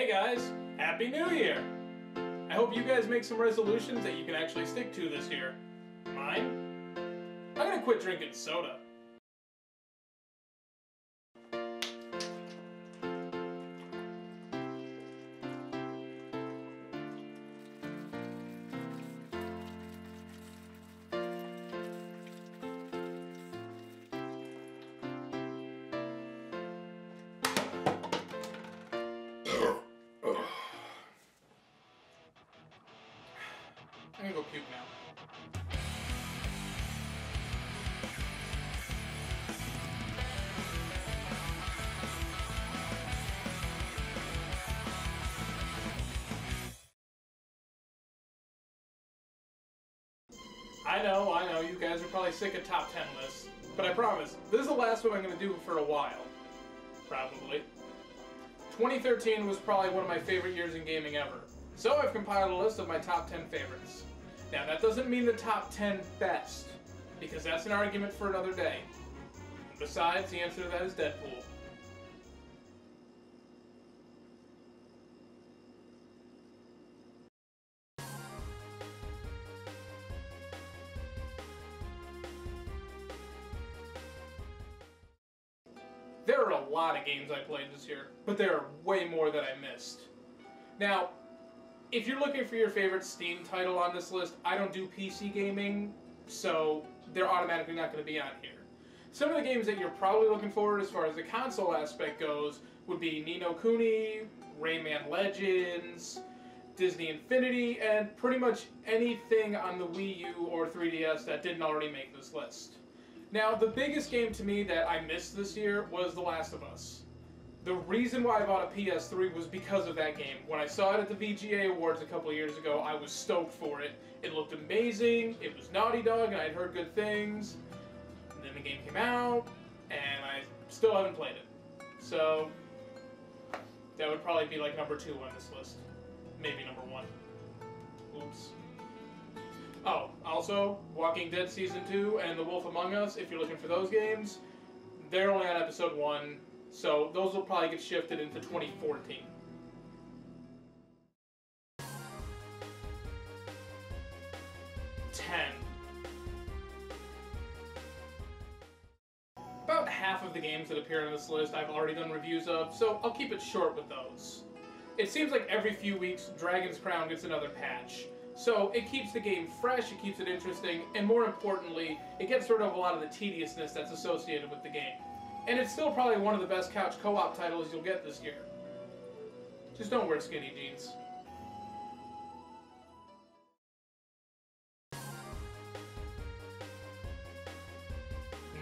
Hey guys, Happy New Year! I hope you guys make some resolutions that you can actually stick to this year. Mine? I'm gonna quit drinking soda. I'm gonna go puke now. I know, you guys are probably sick of top 10 lists, but I promise, this is the last one I'm gonna do for a while. Probably. 2013 was probably one of my favorite years in gaming ever, so I've compiled a list of my top 10 favorites. Now that doesn't mean the top 10 best, because that's an argument for another day. And besides, the answer to that is Deadpool. There are a lot of games I played this year, but there are way more that I missed. Now, if you're looking for your favorite Steam title on this list, I don't do PC gaming, so they're automatically not going to be on here. Some of the games that you're probably looking for as far as the console aspect goes would be Ni no Kuni, Rayman Legends, Disney Infinity, and pretty much anything on the Wii U or 3DS that didn't already make this list. Now, the biggest game to me that I missed this year was The Last of Us. The reason why I bought a PS3 was because of that game. When I saw it at the VGA Awards a couple of years ago, I was stoked for it. It looked amazing, it was Naughty Dog, and I'd heard good things. And then the game came out, and I still haven't played it. So, that would probably be like number 2 on this list. Maybe number 1. Oops. Oh, also, Walking Dead Season 2 and The Wolf Among Us, if you're looking for those games, they're only on episode 1. So those will probably get shifted into 2014. About half of the games that appear on this list I've already done reviews of, so I'll keep it short with those. It seems like every few weeks Dragon's Crown gets another patch. So it keeps the game fresh, it keeps it interesting, and more importantly, it gets rid of a lot of the tediousness that's associated with the game. And it's still probably one of the best couch co-op titles you'll get this year. Just don't wear skinny jeans.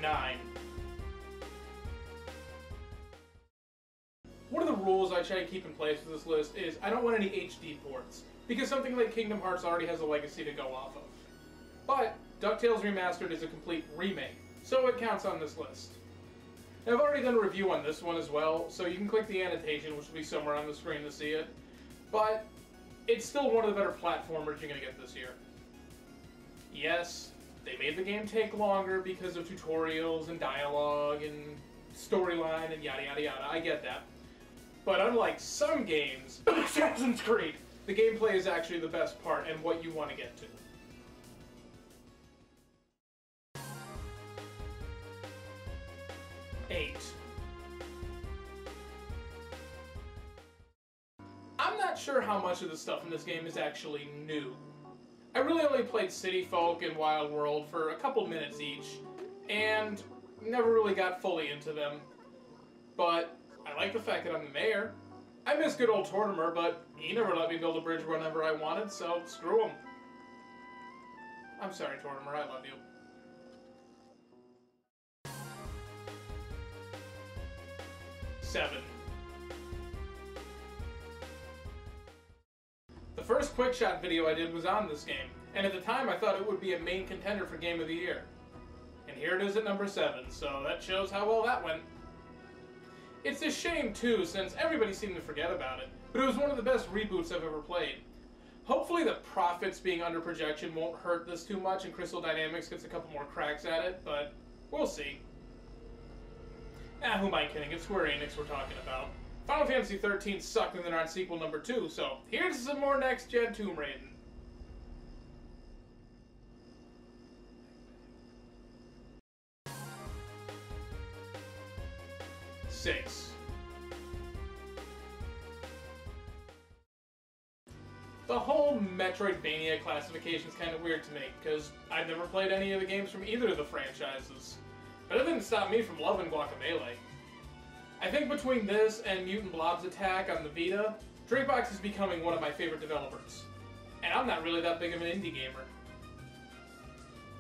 Nine. One of the rules I try to keep in place with this list is I don't want any HD ports, because something like Kingdom Hearts already has a legacy to go off of. But DuckTales Remastered is a complete remake, so it counts on this list. I've already done a review on this one as well, so you can click the annotation, which will be somewhere on the screen to see it. But it's still one of the better platformers you're going to get this year. Yes, they made the game take longer because of tutorials and dialogue and storyline and yada yada yada, I get that. But unlike some games, Assassin's Creed, the gameplay is actually the best part and what you want to get to. 8. I'm not sure how much of the stuff in this game is actually new. I really only played City Folk and Wild World for a couple minutes each, and never really got fully into them. But I like the fact that I'm the mayor. I miss good old Tortimer, but he never let me build a bridge whenever I wanted, so screw him. I'm sorry, Tortimer, I love you. 7. The first quickshot video I did was on this game, and at the time I thought it would be a main contender for Game of the Year. And here it is at number 7, so that shows how well that went. It's a shame too, since everybody seemed to forget about it, but it was one of the best reboots I've ever played. Hopefully the profits being under projection won't hurt this too much and Crystal Dynamics gets a couple more cracks at it, but we'll see. Who am I kidding? It's Square Enix we're talking about. Final Fantasy 13 sucked and they're on sequel number 2, so here's some more next-gen Tomb Raider. 6. The whole Metroidvania classification is kind of weird to me, because I've never played any of the games from either of the franchises. But it didn't stop me from loving Guacamelee. I think between this and Mutant Blob's Attack on the Vita, Drinkbox is becoming one of my favorite developers. And I'm not really that big of an indie gamer.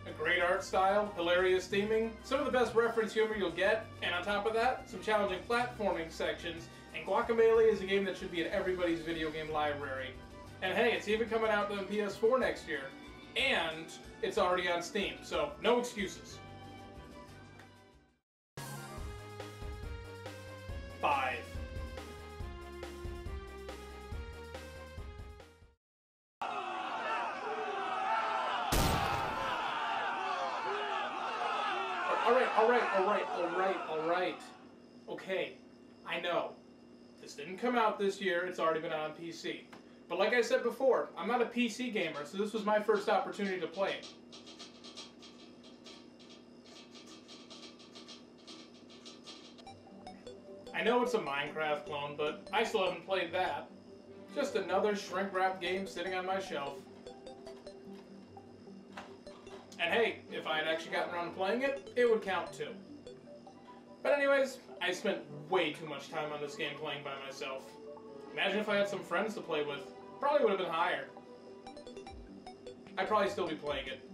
A great art style, hilarious theming, some of the best reference humor you'll get, and on top of that, some challenging platforming sections, and Guacamelee is a game that should be in everybody's video game library. And hey, it's even coming out on PS4 next year, and it's already on Steam, so no excuses. 5. Alright. Okay, I know. This didn't come out this year, it's already been on PC. But like I said before, I'm not a PC gamer, so this was my first opportunity to play it. I know it's a Minecraft clone, but I still haven't played that. Just another shrink-wrapped game sitting on my shelf. And hey, if I had actually gotten around to playing it, it would count too. But anyways, I spent way too much time on this game playing by myself. Imagine if I had some friends to play with. Probably would have been higher. I'd probably still be playing it.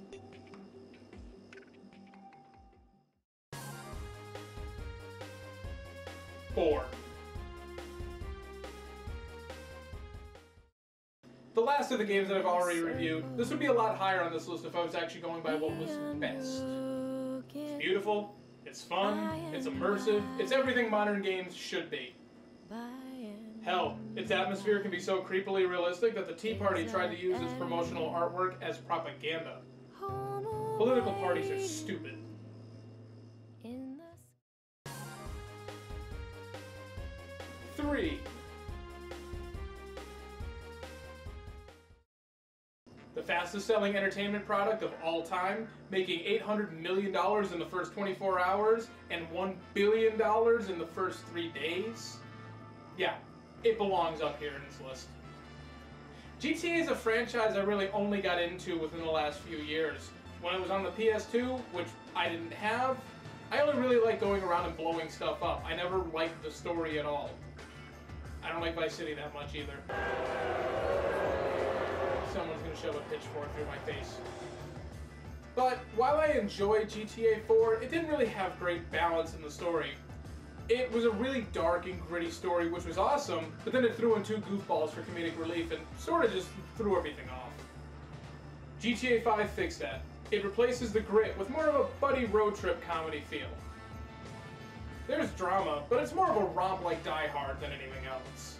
4. The last of the games that I've already reviewed, this would be a lot higher on this list if I was actually going by what was best. It's beautiful, it's fun, it's immersive, it's everything modern games should be. Hell, its atmosphere can be so creepily realistic that the Tea Party tried to use its promotional artwork as propaganda. Political parties are stupid. 3. The fastest selling entertainment product of all time, making $800 million in the first 24 hours and $1 billion in the first 3 days? Yeah, it belongs up here in this list. GTA is a franchise I really only got into within the last few years. When it was on the PS2, which I didn't have, I only really liked going around and blowing stuff up. I never liked the story at all. I don't like Vice City that much either. Someone's gonna shove a pitchfork through my face. But while I enjoyed GTA 4, it didn't really have great balance in the story. It was a really dark and gritty story, which was awesome, but then it threw in 2 goofballs for comedic relief and sort of just threw everything off. GTA 5 fixed that. It replaces the grit with more of a buddy road trip comedy feel. There's drama, but it's more of a romp like Die Hard than anything else.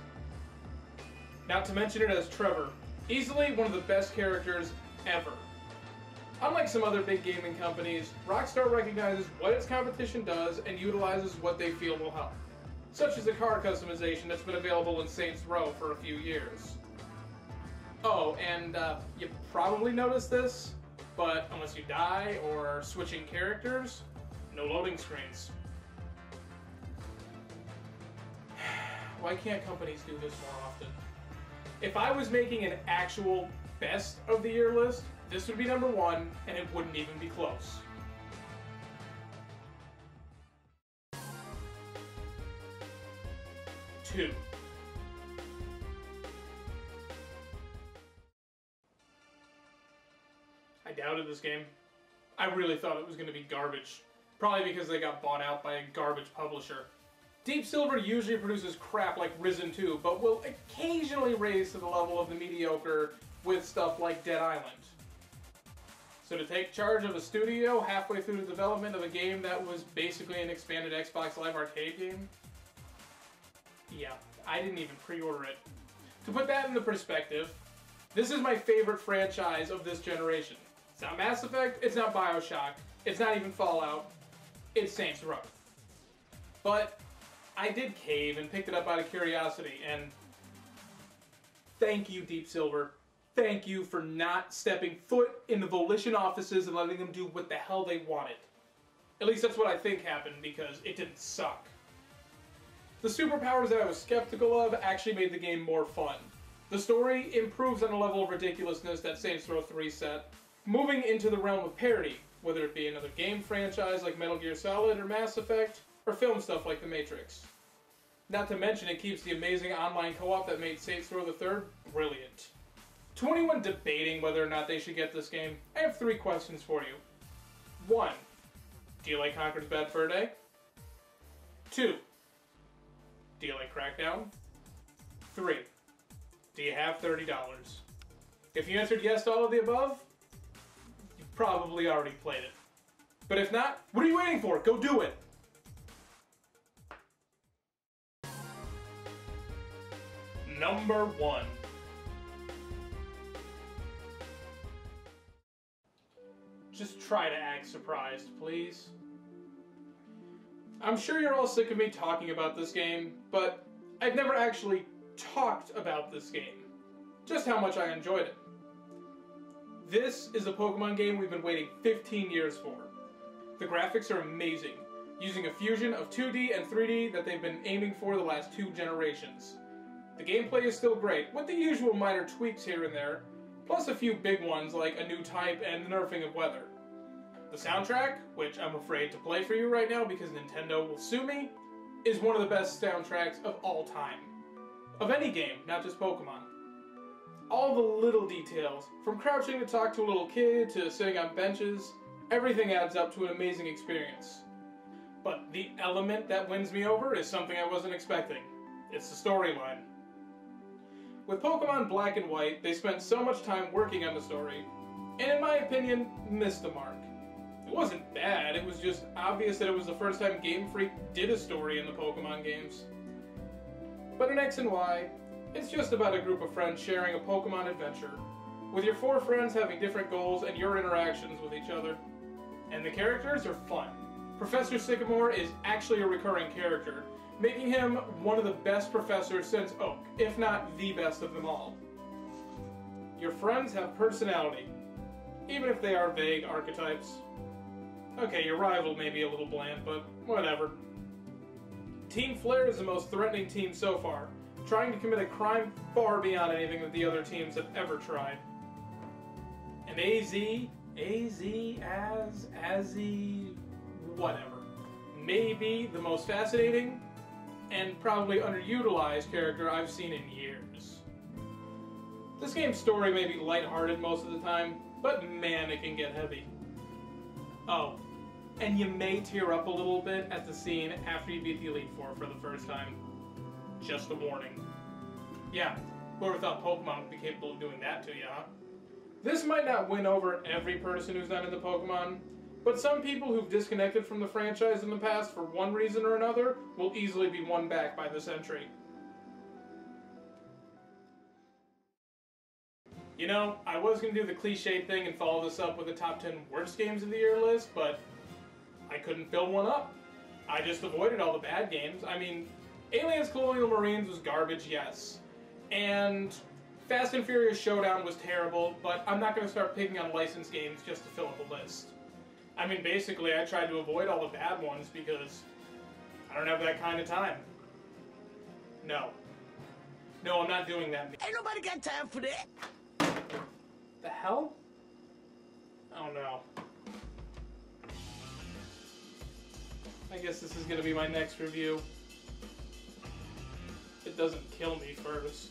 Not to mention it has Trevor, easily one of the best characters ever. Unlike some other big gaming companies, Rockstar recognizes what its competition does and utilizes what they feel will help, such as the car customization that's been available in Saints Row for a few years. Oh, and you probably noticed this, but unless you die or are switching characters, no loading screens. Why can't companies do this more often? If I was making an actual best of the year list, this would be number 1, and it wouldn't even be close. 2. I doubted this game. I really thought it was going to be garbage. Probably because they got bought out by a garbage publisher. Deep Silver usually produces crap like Risen 2, but will occasionally raise to the level of the mediocre with stuff like Dead Island. So to take charge of a studio halfway through the development of a game that was basically an expanded Xbox Live Arcade game? Yeah, I didn't even pre-order it. To put that into perspective, this is my favorite franchise of this generation. It's not Mass Effect, it's not BioShock, it's not even Fallout, it's Saints Row. But I did cave and picked it up out of curiosity, and thank you, Deep Silver. Thank you for not stepping foot in the Volition offices and letting them do what the hell they wanted. At least that's what I think happened, because it didn't suck. The superpowers that I was skeptical of actually made the game more fun. The story improves on a level of ridiculousness that Saints Row 3 set, moving into the realm of parody, whether it be another game franchise like Metal Gear Solid or Mass Effect, or film stuff like The Matrix. Not to mention it keeps the amazing online co-op that made Saints Row the Third brilliant. To anyone debating whether or not they should get this game, I have 3 questions for you. 1. Do you like Conker's Bad Fur Day? 2. Do you like Crackdown? 3. Do you have $30? If you answered yes to all of the above, you've probably already played it. But if not, what are you waiting for? Go do it! Number 1. Just try to act surprised, please. I'm sure you're all sick of me talking about this game, but I've never actually talked about this game. Just how much I enjoyed it. This is a Pokemon game we've been waiting 15 years for. The graphics are amazing, using a fusion of 2D and 3D that they've been aiming for the last 2 generations. The gameplay is still great, with the usual minor tweaks here and there, plus a few big ones like a new type and the nerfing of weather. The soundtrack, which I'm afraid to play for you right now because Nintendo will sue me, is one of the best soundtracks of all time. Of any game, not just Pokemon. All the little details, from crouching to talk to a little kid to sitting on benches, everything adds up to an amazing experience. But the element that wins me over is something I wasn't expecting. It's the storyline. With Pokemon Black and White, they spent so much time working on the story, and in my opinion, missed the mark. It wasn't bad, it was just obvious that it was the first time Game Freak did a story in the Pokemon games. But in X and Y, it's just about a group of friends sharing a Pokemon adventure, with your 4 friends having different goals and your interactions with each other. And the characters are fun. Professor Sycamore is actually a recurring character, making him one of the best professors since Oak, if not the best of them all. Your friends have personality, even if they are vague archetypes. Okay, your rival may be a little bland, but whatever. Team Flare is the most threatening team so far, trying to commit a crime far beyond anything that the other teams have ever tried. And Azzy, whatever, may be the most fascinating and probably underutilized character I've seen in years. This game's story may be lighthearted most of the time, but man, it can get heavy. Oh, and you may tear up a little bit at the scene after you beat the Elite Four for the first time. Just a warning. Yeah, whoever thought Pokemon would be capable of doing that to you, huh? This might not win over every person who's not into Pokemon, but some people who've disconnected from the franchise in the past for one reason or another will easily be won back by this entry. You know, I was going to do the cliched thing and follow this up with a top 10 worst games of the year list, but I couldn't fill one up. I just avoided all the bad games. I mean, Aliens Colonial Marines was garbage, yes. And Fast and Furious Showdown was terrible, but I'm not going to start picking on licensed games just to fill up a list. I mean, basically, I tried to avoid all the bad ones because I don't have that kind of time. No. No, I'm not doing that. Ain't nobody got time for that. The hell? Oh no. I guess this is going to be my next review. It doesn't kill me first.